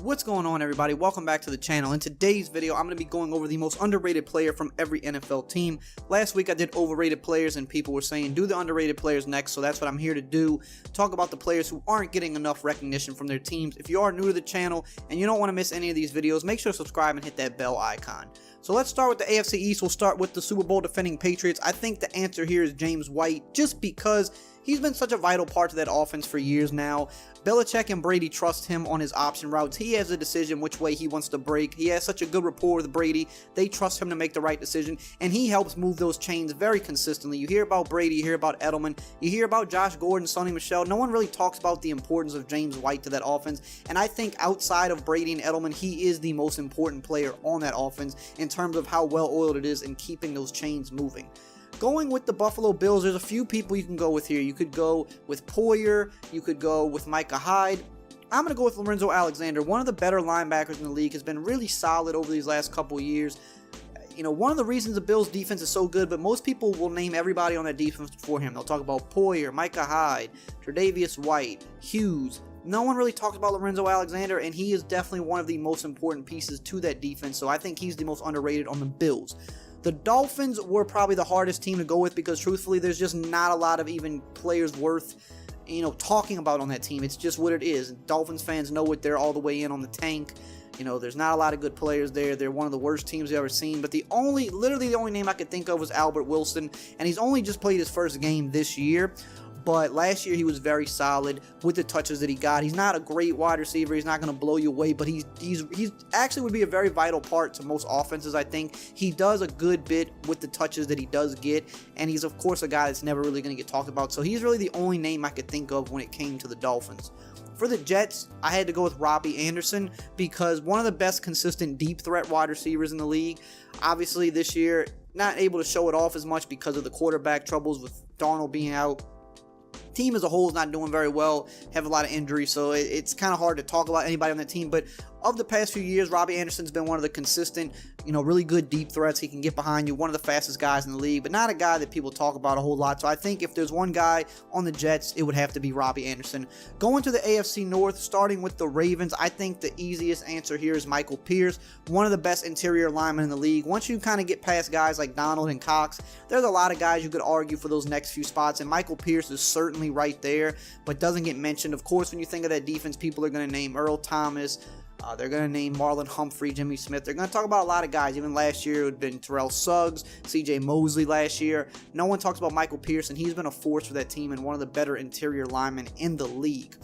What's going on, everybody? Welcome back to the channel. In today's video, I'm going to be going over the most underrated player from every NFL team. Last week I did overrated players and people were saying do the underrated players next, so that's what I'm here to do. Talk about the players who aren't getting enough recognition from their teams. If you are new to the channel and you don't want to miss any of these videos, make sure to subscribe and hit that bell icon. So let's start with the AFC East. We'll start with the Super Bowl defending Patriots. I think the answer here is James White, just because he's been such a vital part to that offense for years now. Belichick and Brady trust him on his option routes. He has a decision which way he wants to break. He has such a good rapport with Brady. They trust him to make the right decision, and he helps move those chains very consistently. You hear about Brady, you hear about Edelman, you hear about Josh Gordon, Sonny Michel. No one really talks about the importance of James White to that offense, and I think outside of Brady and Edelman, he is the most important player on that offense in terms of how well-oiled it is in keeping those chains moving. Going with the Buffalo Bills, there's a few people you can go with here. You could go with Poyer, you could go with Micah Hyde. I'm going to go with Lorenzo Alexander. One of the better linebackers in the league, has been really solid over these last couple of years. You know, one of the reasons the Bills defense is so good, but most people will name everybody on that defense before him. They'll talk about Poyer, Micah Hyde, Tre'Davious White, Hughes. No one really talks about Lorenzo Alexander, and he is definitely one of the most important pieces to that defense, so I think he's the most underrated on the Bills. The Dolphins were probably the hardest team to go with because, truthfully, there's just not a lot of even players worth, talking about on that team. It's just what it is. Dolphins fans know it. They're all the way in on the tank. There's not a lot of good players there. They're one of the worst teams you've ever seen. But literally the only name I could think of was Albert Wilson, and he's only just played his first game this year. But last year he was very solid with the touches that he got. He's not a great wide receiver. He's not going to blow you away, but he's actually would be a very vital part to most offenses, I think. He does a good bit with the touches that he does get, and he's, of course, a guy that's never really going to get talked about. So he's really the only name I could think of when it came to the Dolphins. For the Jets, I had to go with Robbie Anderson because one of the best consistent deep threat wide receivers in the league. Obviously, this year, not able to show it off as much because of the quarterback troubles with Darnold being out. Team as a whole is not doing very well, have a lot of injuries, so it's kind of hard to talk about anybody on that team. But of the past few years, Robbie Anderson's been one of the consistent, really good deep threats. He can get behind you, one of the fastest guys in the league, but not a guy that people talk about a whole lot. So I think if there's one guy on the Jets, it would have to be Robbie Anderson. Going to the AFC North, starting with the Ravens, I think the easiest answer here is Michael Pierce, one of the best interior linemen in the league. Once you kind of get past guys like Donald and Cox, there's a lot of guys you could argue for those next few spots, and Michael Pierce is certainly right there, but doesn't get mentioned. Of course, when you think of that defense, people are going to name Earl Thomas. They're going to name Marlon Humphrey, Jimmy Smith. They're going to talk about a lot of guys. Even last year, it would have been Terrell Suggs, C.J. Mosley last year. No one talks about Michael Pierce, and he's been a force for that team and one of the better interior linemen in the league.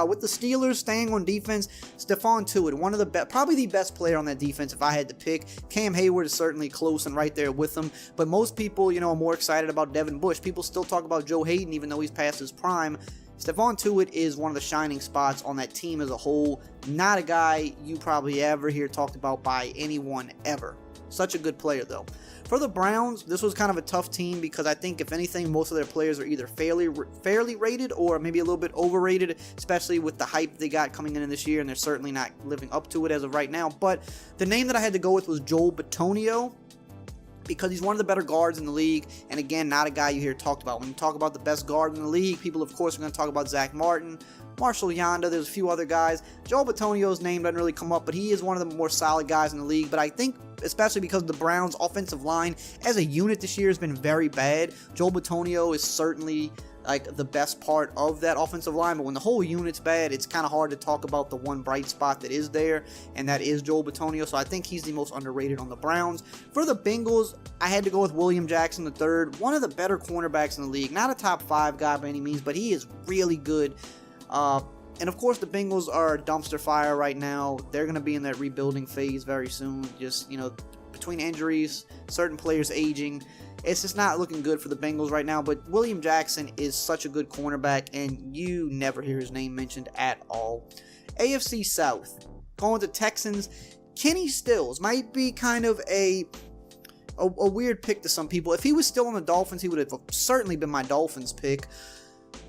With the Steelers, staying on defense, Stephon Tuitt, one of the probably the best player on that defense if I had to pick. Cam Hayward is certainly close and right there with them, but most people, are more excited about Devin Bush. People still talk about Joe Hayden even though he's past his prime. Stephon Tuitt is one of the shining spots on that team as a whole. Not a guy you probably ever hear talked about by anyone ever. Such a good player, though. For the Browns, this was kind of a tough team because I think, if anything, most of their players are either fairly rated or maybe a little bit overrated, especially with the hype they got coming in this year, and they're certainly not living up to it as of right now. But the name that I had to go with was Joel Bitonio, because he's one of the better guards in the league, and again, not a guy you hear talked about. When you talk about the best guard in the league, people, of course, are going to talk about Zach Martin, Marshall Yanda, there's a few other guys. Joel Bitonio's name doesn't really come up, but he is one of the more solid guys in the league. But I think, especially because the Browns' offensive line as a unit this year has been very bad, Joel Bitonio is certainly like the best part of that offensive line, but when the whole unit's bad, it's kind of hard to talk about the one bright spot that is there, and that is Joel Bitonio. So I think he's the most underrated on the Browns. For the Bengals, I had to go with William Jackson III, one of the better cornerbacks in the league. Not a top 5 guy by any means, but he is really good. And of course, the Bengals are a dumpster fire right now. They're going to be in that rebuilding phase very soon. Just, between injuries, certain players aging, it's just not looking good for the Bengals right now. But William Jackson is such a good cornerback, and you never hear his name mentioned at all. AFC South, going with the Texans, Kenny Stills might be kind of a weird pick to some people. If he was still on the Dolphins, he would have certainly been my Dolphins pick.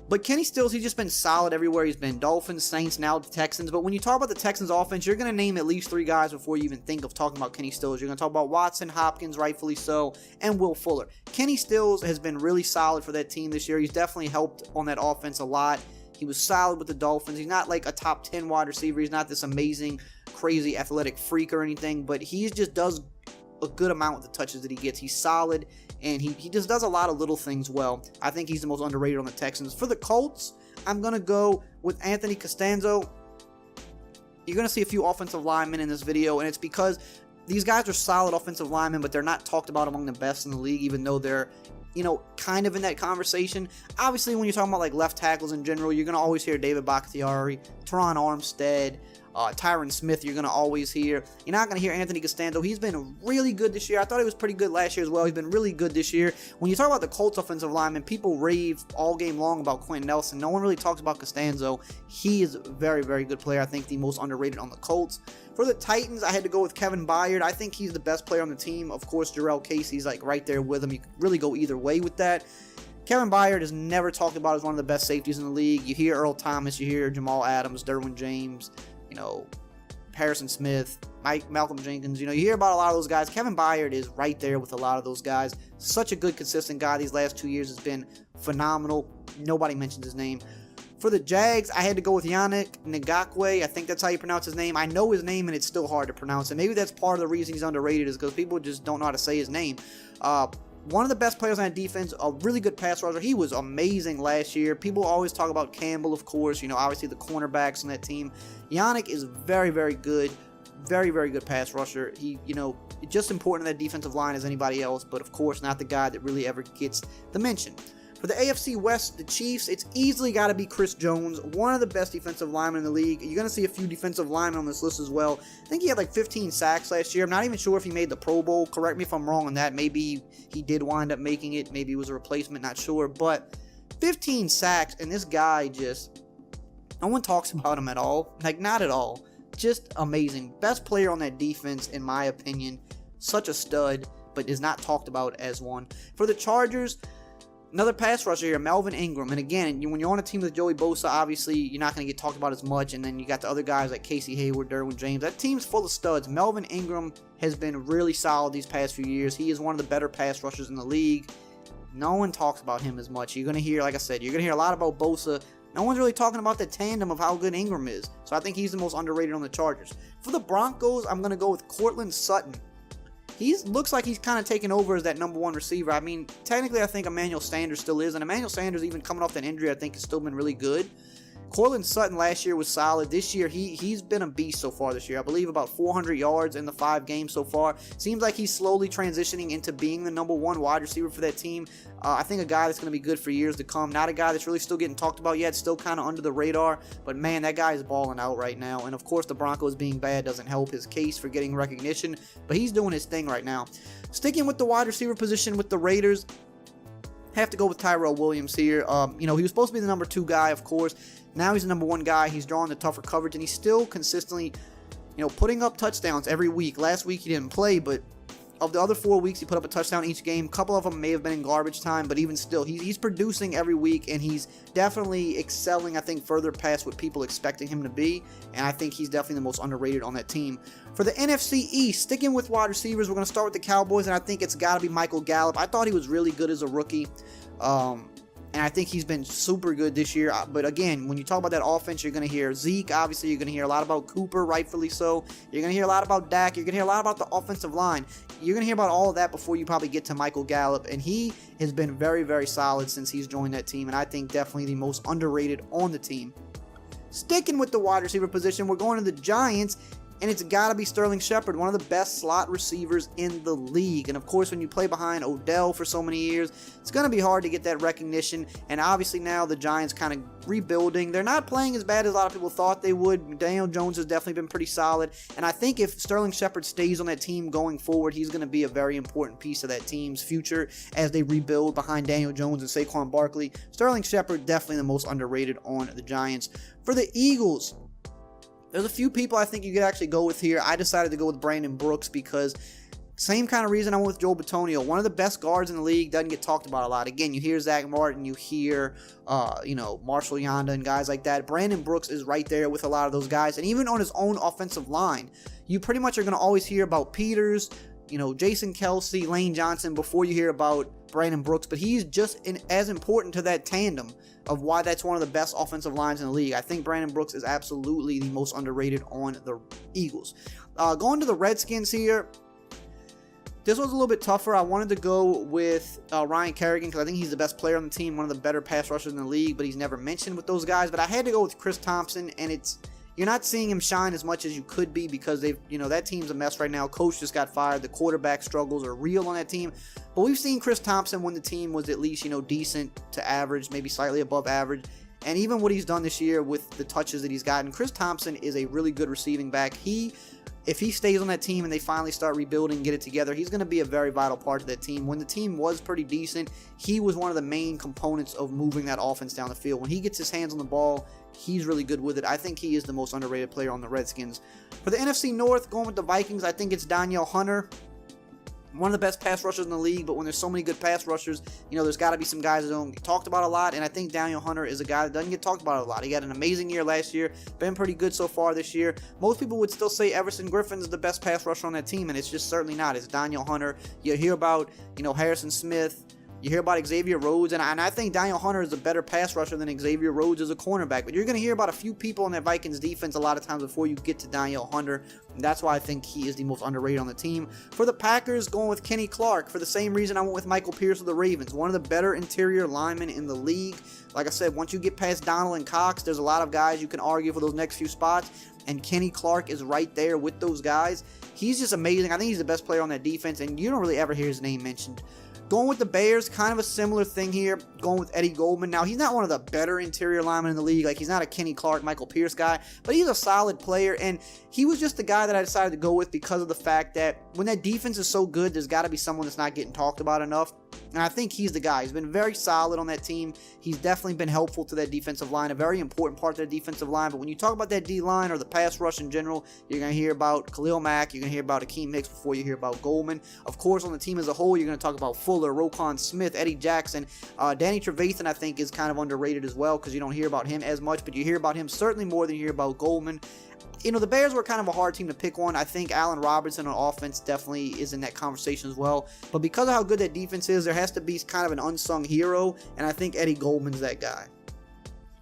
But Kenny Stills, he's just been solid everywhere he's been. Dolphins, Saints, now the Texans. But when you talk about the Texans offense, you're going to name at least 3 guys before you even think of talking about Kenny Stills. You're going to talk about Watson, Hopkins, rightfully so, and Will Fuller. Kenny Stills has been really solid for that team this year. He's definitely helped on that offense a lot. He was solid with the Dolphins. He's not like a top 10 wide receiver. He's not this amazing, crazy athletic freak or anything, but he just does a good amount with the touches that he gets. He's solid, and he just does a lot of little things well. I think he's the most underrated on the Texans. For the Colts, I'm going to go with Anthony Costanzo. You're going to see a few offensive linemen in this video, and it's because these guys are solid offensive linemen, but they're not talked about among the best in the league, even though they're, kind of in that conversation. Obviously, when you're talking about like left tackles in general, you're going to always hear David Bakhtiari, Teron Armstead, Tyron Smith, you're going to always hear. You're not going to hear Anthony Costanzo. He's been really good this year. I thought he was pretty good last year as well. He's been really good this year. When you talk about the Colts offensive lineman, people rave all game long about Quentin Nelson. No one really talks about Costanzo. He is a very, very good player. I think the most underrated on the Colts. For the Titans, I had to go with Kevin Byard. I think he's the best player on the team. Of course, Jarrell Casey's like right there with him. You can really go either way with that. Kevin Byard is never talked about as one of the best safeties in the league. You hear Earl Thomas, you hear Jamal Adams, Derwin James, Harrison Smith, Malcolm Jenkins. You hear about a lot of those guys. Kevin Byard is right there with a lot of those guys. Such a good, consistent guy. These last 2 years has been phenomenal. Nobody mentions his name. For the Jags, I had to go with Yannick Ngakoue. I think that's how you pronounce his name. I know his name, and it's still hard to pronounce. And maybe that's part of the reason he's underrated is because people just don't know how to say his name. One of the best players on defense, a really good pass rusher. He was amazing last year. People always talk about Campbell, of course. Obviously the cornerbacks on that team. Yannick is very, very good. Very, very good pass rusher. He, just important in that defensive line as anybody else, but of course not the guy that really ever gets the mention. For the AFC West, the Chiefs, it's easily got to be Chris Jones, one of the best defensive linemen in the league. You're going to see a few defensive linemen on this list as well. I think he had like 15 sacks last year. I'm not even sure if he made the Pro Bowl. Correct me if I'm wrong on that. Maybe he did wind up making it. Maybe it was a replacement, not sure. But 15 sacks, and this guy no one talks about him at all. Like, not at all. Just amazing. Best player on that defense, in my opinion. Such a stud, but is not talked about as one. For the Chargers, another pass rusher here, Melvin Ingram. And again, when you're on a team with Joey Bosa, obviously you're not going to get talked about as much. And then you got the other guys like Casey Hayward, Derwin James. That team's full of studs. Melvin Ingram has been really solid these past few years. He is one of the better pass rushers in the league. No one talks about him as much. You're going to hear, like I said, you're going to hear a lot about Bosa. No one's really talking about the tandem of how good Ingram is. So I think he's the most underrated on the Chargers. For the Broncos, I'm going to go with Courtland Sutton. He looks like he's kind of taken over as that number one receiver. I mean, technically, I think Emmanuel Sanders still is. And Emmanuel Sanders, even coming off that injury, I think has still been really good. Courtland Sutton last year was solid. This year, he's been a beast so far this year. I believe about 400 yards in the 5 games so far. Seems like he's slowly transitioning into being the number one wide receiver for that team. I think a guy that's going to be good for years to come. Not a guy that's really still getting talked about yet. Still kind of under the radar. But man, that guy is balling out right now. And of course, the Broncos being bad doesn't help his case for getting recognition. But he's doing his thing right now. Sticking with the wide receiver position with the Raiders, have to go with Tyrell Williams here. He was supposed to be the number 2 guy, of course. Now he's the number 1 guy. He's drawing the tougher coverage, and he's still consistently, putting up touchdowns every week. Last week he didn't play, but of the other 4 weeks, he put up a touchdown each game. A couple of them may have been in garbage time, but even still, he's producing every week, and he's definitely excelling, I think, further past what people expecting him to be, and I think he's definitely the most underrated on that team. For the NFC East, sticking with wide receivers, we're going to start with the Cowboys, and I think it's got to be Michael Gallup. I thought he was really good as a rookie. And I think he's been super good this year. But again, when you talk about that offense, you're going to hear Zeke. Obviously, you're going to hear a lot about Cooper, rightfully so. You're going to hear a lot about Dak. You're going to hear a lot about the offensive line. You're going to hear about all of that before you probably get to Michael Gallup. And he has been very, very solid since he's joined that team. And I think definitely the most underrated on the team. Sticking with the wide receiver position, we're going to the Giants. And it's got to be Sterling Shepard, one of the best slot receivers in the league. And of course, when you play behind Odell for so many years, it's going to be hard to get that recognition. And obviously now the Giants kind of rebuilding. They're not playing as bad as a lot of people thought they would. Daniel Jones has definitely been pretty solid. And I think if Sterling Shepard stays on that team going forward, he's going to be a very important piece of that team's future as they rebuild behind Daniel Jones and Saquon Barkley. Sterling Shepard, definitely the most underrated on the Giants. For the Eagles, there's a few people I think you could actually go with here. I decided to go with Brandon Brooks because same kind of reason I went with Joel Bitonio. One of the best guards in the league, doesn't get talked about a lot. Again, you hear Zach Martin, you hear, Marshall Yanda and guys like that. Brandon Brooks is right there with a lot of those guys. And even on his own offensive line, you pretty much are going to always hear about Peters, Jason Kelsey, Lane Johnson before you hear about Brandon Brooks, but he's just as important to that tandem of why that's one of the best offensive lines in the league. I think Brandon Brooks is absolutely the most underrated on the Eagles. Going to the Redskins here, this was a little bit tougher. I wanted to go with Ryan Kerrigan because I think he's the best player on the team, one of the better pass rushers in the league, but he's never mentioned with those guys. But I had to go with Chris Thompson, and you're not seeing him shine as much as you could be because that team's a mess right now. Coach just got fired. The quarterback struggles are real on that team. But we've seen Chris Thompson when the team was at least, decent to average, maybe slightly above average. And even what he's done this year with the touches that he's gotten, Chris Thompson is a really good receiving back. If he stays on that team and they finally start rebuilding and get it together, he's going to be a very vital part of that team. When the team was pretty decent, he was one of the main components of moving that offense down the field. When he gets his hands on the ball, he's really good with it. I think he is the most underrated player on the Redskins. For the NFC North, going with the Vikings, I think it's Danielle Hunter. One of the best pass rushers in the league, but when there's so many good pass rushers, there's got to be some guys that don't get talked about a lot, and I think Danielle Hunter is a guy that doesn't get talked about a lot. He had an amazing year last year, been pretty good so far this year. Most people would still say Everson Griffin is the best pass rusher on that team, and it's just certainly not. It's Danielle Hunter. You hear about, Harrison Smith. You hear about Xavier Rhodes, and I think Danielle Hunter is a better pass rusher than Xavier Rhodes as a cornerback. But you're going to hear about a few people on that Vikings defense a lot of times before you get to Danielle Hunter. And that's why I think he is the most underrated on the team. For the Packers, going with Kenny Clark for the same reason I went with Michael Pierce of the Ravens. One of the better interior linemen in the league. Like I said, once you get past Donald and Cox, there's a lot of guys you can argue for those next few spots. And Kenny Clark is right there with those guys. He's just amazing. I think he's the best player on that defense, and you don't really ever hear his name mentioned. Going with the Bears, kind of a similar thing here. Going with Eddie Goldman. Now, he's not one of the better interior linemen in the league. Like, he's not a Kenny Clark, Michael Pierce guy. But he's a solid player. And he was just the guy that I decided to go with because of the fact that when that defense is so good, there's got to be someone that's not getting talked about enough. And I think he's the guy. He's been very solid on that team. He's definitely been helpful to that defensive line, a very important part of that defensive line. But when you talk about that D-line or the pass rush in general, you're going to hear about Khalil Mack. You're going to hear about Akeem Hicks before you hear about Goldman. Of course, on the team as a whole, you're going to talk about Fuller, Roquan Smith, Eddie Jackson. Danny Trevathan, I think, is kind of underrated as well because you don't hear about him as much, but you hear about him certainly more than you hear about Goldman. The Bears were kind of a hard team to pick on. I think Allen Robinson on offense definitely is in that conversation as well. But because of how good that defense is, there has to be kind of an unsung hero, and I think Eddie Goldman's that guy.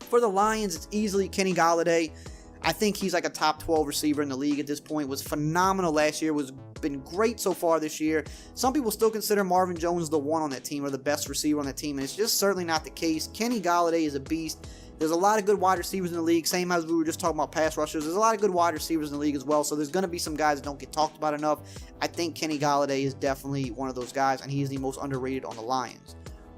For the Lions, it's easily Kenny Golladay. I think he's like a top 12 receiver in the league at this point. Was phenomenal last year. Been great so far this year. Some people still consider Marvin Jones the one on that team or the best receiver on that team, and it's just certainly not the case. Kenny Golladay is a beast. There's a lot of good wide receivers in the league, same as we were just talking about pass rushers. There's a lot of good wide receivers in the league as well, so there's going to be some guys that don't get talked about enough. I think Kenny Golladay is definitely one of those guys, and he's the most underrated on the Lions.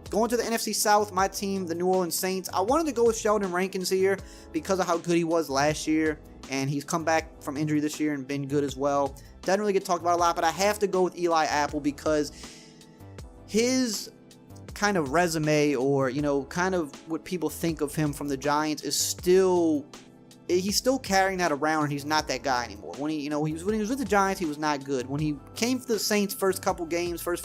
Going to the NFC South, my team, the New Orleans Saints, I wanted to go with Sheldon Rankins here because of how good he was last year, and he's come back from injury this year and been good as well. Doesn't really get talked about a lot, but I have to go with Eli Apple because his kind of resume or, kind of what people think of him from the Giants is he's still carrying that around, and he's not that guy anymore. When he was with the Giants, he was not good. When he came to the Saints first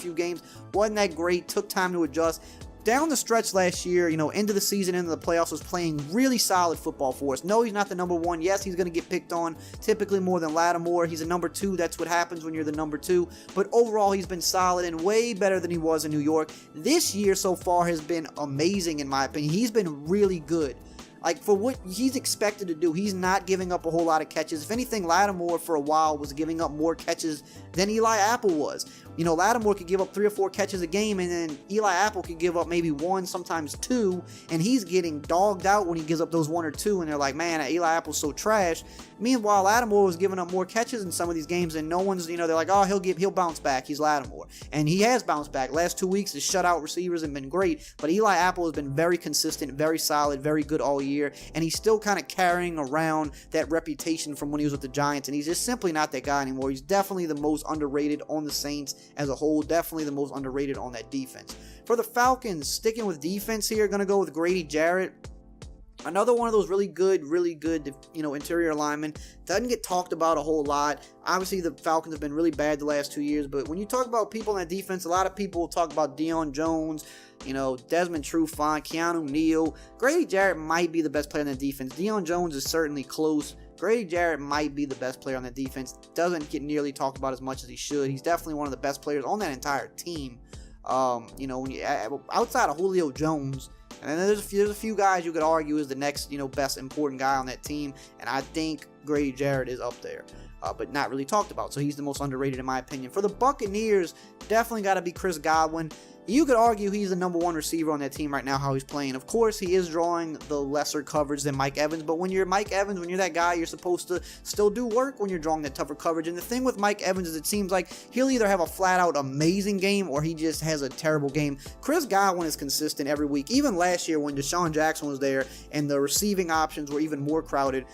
few games, wasn't that great, took time to adjust. Down the stretch last year, into the season, into the playoffs, was playing really solid football for us. No, he's not the number one. Yes, he's going to get picked on typically more than Lattimore. He's a number two. That's what happens when you're the number two. But overall, he's been solid and way better than he was in New York. This year so far has been amazing in my opinion. He's been really good. Like, for what he's expected to do, he's not giving up a whole lot of catches. If anything, Lattimore for a while was giving up more catches than Eli Apple was. Lattimore could give up 3 or 4 catches a game, and then Eli Apple could give up maybe 1, sometimes 2, and he's getting dogged out when he gives up those 1 or 2, and they're like, man, Eli Apple's so trash. Meanwhile, Lattimore was giving up more catches in some of these games, and no one's, they're like, oh, he'll bounce back. He's Lattimore. And he has bounced back. Last 2 weeks, his shutout receivers have been great, but Eli Apple has been very consistent, very solid, very good all year, and he's still kind of carrying around that reputation from when he was with the Giants, and he's just simply not that guy anymore. He's definitely the most underrated on the Saints as a whole, definitely the most underrated on that defense. For the Falcons, sticking with defense here, going to go with Grady Jarrett. Another one of those really good, interior linemen. Doesn't get talked about a whole lot. Obviously, the Falcons have been really bad the last 2 years, but when you talk about people on that defense, a lot of people will talk about Deion Jones, Desmond Trufant, Keanu Neal. Grady Jarrett might be the best player on that defense. Deion Jones is certainly close. Grady Jarrett might be the best player on that defense. Doesn't get nearly talked about as much as he should. He's definitely one of the best players on that entire team. You know, when you, outside of Julio Jones, and then there's a few guys you could argue is the next, you know, best important guy on that team, and I think Grady Jarrett is up there. But not really talked about, so he's the most underrated in my opinion. For the Buccaneers, definitely got to be Chris Godwin. You could argue he's the #1 receiver on that team right now, how he's playing. Of course, he is drawing the lesser coverage than Mike Evans, but when you're Mike Evans, when you're that guy, you're supposed to still do work when you're drawing that tougher coverage. And the thing with Mike Evans is it seems like he'll either have a flat-out amazing game or he just has a terrible game. Chris Godwin is consistent every week. Even last year when Deshaun Jackson was there and the receiving options were even more crowded,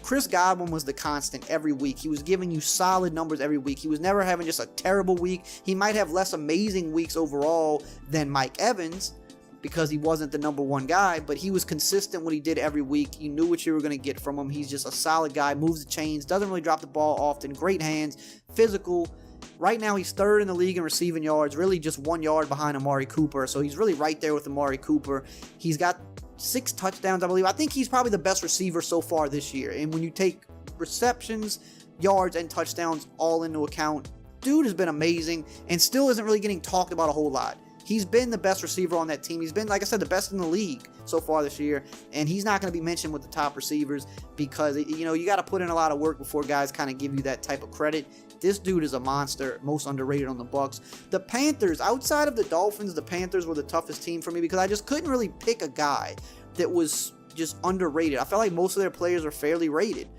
Chris Godwin was the constant every week. He was giving you solid numbers every week. He was never having just a terrible week. He might have less amazing weeks overall than Mike Evans because he wasn't the #1 guy, but he was consistent what he did every week. You knew what you were going to get from him. He's just a solid guy, moves the chains, doesn't really drop the ball often, great hands, physical. Right now, he's 3rd in the league in receiving yards, really just 1 yard behind Amari Cooper, so he's really right there with Amari Cooper. He's got 6 touchdowns, I believe. I think he's probably the best receiver so far this year. And when you take receptions, yards, and touchdowns all into account, dude has been amazing and still isn't really getting talked about a whole lot. He's been the best receiver on that team. He's been, like I said, the best in the league so far this year. And he's not going to be mentioned with the top receivers because, you know, you got to put in a lot of work before guys kind of give you that type of credit. This dude is a monster, most underrated on the Bucs. The Panthers, outside of the Dolphins, the Panthers were the toughest team for me because I just couldn't really pick a guy that was just underrated. I felt like most of their players are fairly rated.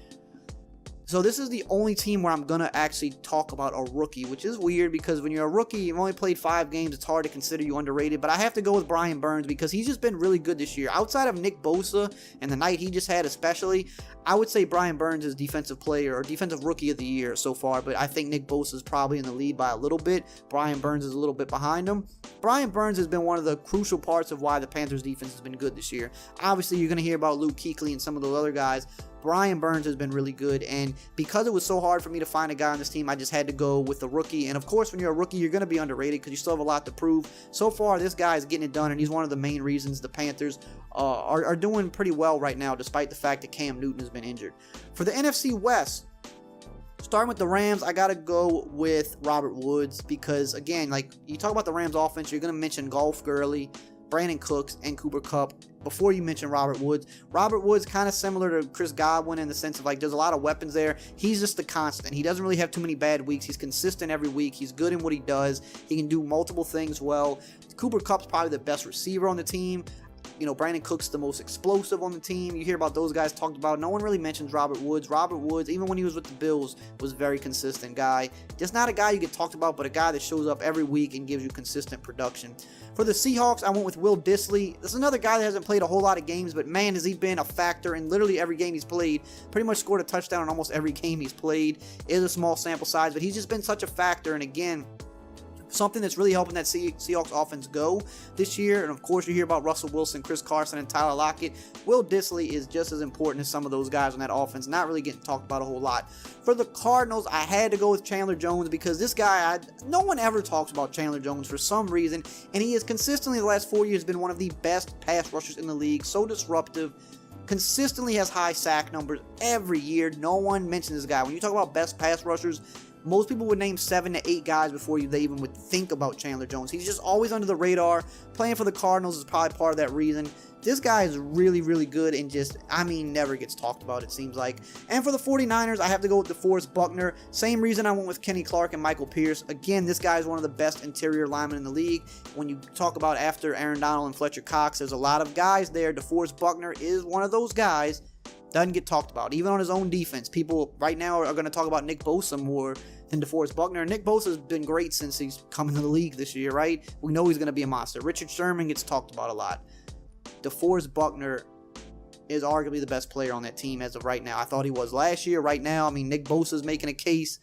So this is the only team where I'm going to actually talk about a rookie, which is weird because when you're a rookie, you've only played 5 games, it's hard to consider you underrated. But I have to go with Brian Burns because he's just been really good this year. Outside of Nick Bosa and the night he just had especially, I would say Brian Burns is defensive player or defensive rookie of the year so far. But I think Nick Bosa is probably in the lead by a little bit. Brian Burns is a little bit behind him. Brian Burns has been one of the crucial parts of why the Panthers defense has been good this year. Obviously, you're going to hear about Luke Kuechly and some of those other guys. Brian Burns has been really good, and because it was so hard for me to find a guy on this team, I just had to go with the rookie. And of course, when you're a rookie, you're going to be underrated because you still have a lot to prove. So far, this guy is getting it done, and he's one of the main reasons the Panthers are doing pretty well right now, despite the fact that Cam Newton has been injured. For the NFC West, starting with the Rams, I got to go with Robert Woods because, again, like you talk about the Rams offense, you're going to mention Golf Gurley, Brandon Cooks, and Cooper Kupp before you mention Robert Woods. Robert Woods kind of similar to Chris Godwin in the sense of like there's a lot of weapons there. He's just the constant. He doesn't really have too many bad weeks. He's consistent every week. He's good in what he does. He can do multiple things well. Cooper Kupp's probably the best receiver on the team. You know, Brandon Cook's the most explosive on the team. You hear about those guys talked about. No one really mentions Robert Woods. Robert Woods, even when he was with the Bills, was a very consistent guy. Just not a guy you get talked about, but a guy that shows up every week and gives you consistent production. For the Seahawks, I went with Will Dissly. This is another guy that hasn't played a whole lot of games, but man, has he been a factor in literally every game he's played. Pretty much scored a touchdown in almost every game he's played. It is a small sample size, but he's just been such a factor. And again, something that's really helping that Seahawks offense go this year. And of course, you hear about Russell Wilson, Chris Carson, and Tyler Lockett. Will Dissly is just as important as some of those guys on that offense. Not really getting talked about a whole lot. For the Cardinals, I had to go with Chandler Jones because this guy, no one ever talks about Chandler Jones for some reason. And he has consistently the last 4 years been one of the best pass rushers in the league. So disruptive. Consistently has high sack numbers every year. No one mentions this guy. When you talk about best pass rushers, most people would name 7 to 8 guys before they even would think about Chandler Jones. He's just always under the radar. Playing for the Cardinals is probably part of that reason. This guy is really, really good and just, I mean, never gets talked about, it seems like. And for the 49ers, I have to go with DeForest Buckner. Same reason I went with Kenny Clark and Michael Pierce. Again, this guy is one of the best interior linemen in the league. When you talk about after Aaron Donald and Fletcher Cox, there's a lot of guys there. DeForest Buckner is one of those guys. Doesn't get talked about, even on his own defense. People right now are going to talk about Nick Bosa more than DeForest Buckner. Nick Bosa has been great since he's come into the league this year, right? We know he's going to be a monster. Richard Sherman gets talked about a lot. DeForest Buckner is arguably the best player on that team as of right now. I thought he was last year. Right now, I mean, Nick Bosa is making a case.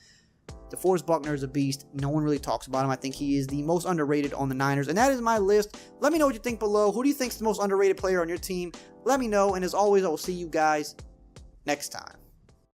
DeForest Buckner is a beast. No one really talks about him. I think he is the most underrated on the Niners. And that is my list. Let me know what you think below. Who do you think is the most underrated player on your team? Let me know. And as always, I will see you guys next time.